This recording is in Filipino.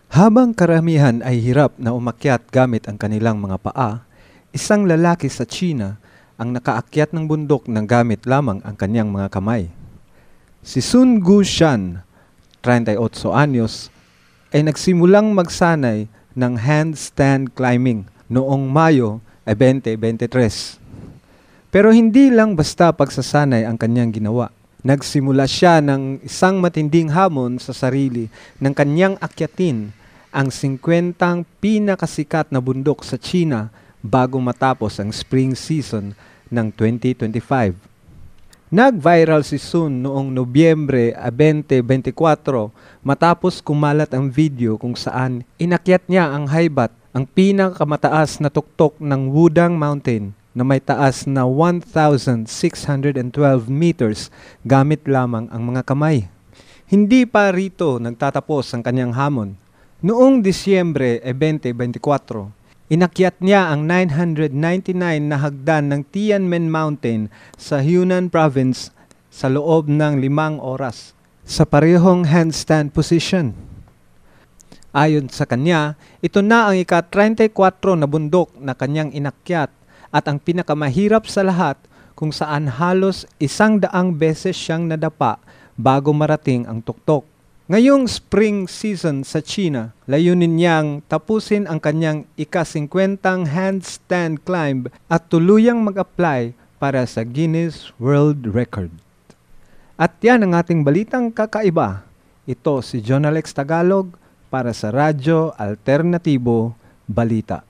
Habang karamihan ay hirap na umakyat gamit ang kanilang mga paa, isang lalaki sa China ang nakaakyat ng bundok ng gamit lamang ang kanyang mga kamay. Si Sun Guoshan, 38 anyos, ay nagsimulang magsanay ng handstand climbing noong Mayo 2023. Pero hindi lang basta pagsasanay ang kanyang ginawa. Nagsimula siya ng isang matinding hamon sa sarili ng kanyang akyatin ang 50 pinakasikat na bundok sa China bago matapos ang spring season ng 2025. Nag-viral si Sun noong Nobyembre 2024 matapos kumalat ang video kung saan inakyat niya ang Haibat, ang pinakamataas na tuktok ng Wudang Mountain na may taas na 1,612 meters gamit lamang ang mga kamay. Hindi pa rito nagtatapos ang kanyang hamon. Noong Disyembre 2024, inakyat niya ang 999 na hagdan ng Tianmen Mountain sa Yunnan Province sa loob ng 5 oras sa parehong handstand position. Ayon sa kanya, ito na ang ika-34 na bundok na kanyang inakyat at ang pinakamahirap sa lahat kung saan halos 100 beses siyang nadapa bago marating ang tuktok. Ngayong spring season sa China, layunin niyang tapusin ang kanyang ika-50 handstand climb at tuluyang mag-apply para sa Guinness World Record. At yan ang ating balitang kakaiba. Ito si John Alex Tagalog para sa Radyo Alternatibo Balita.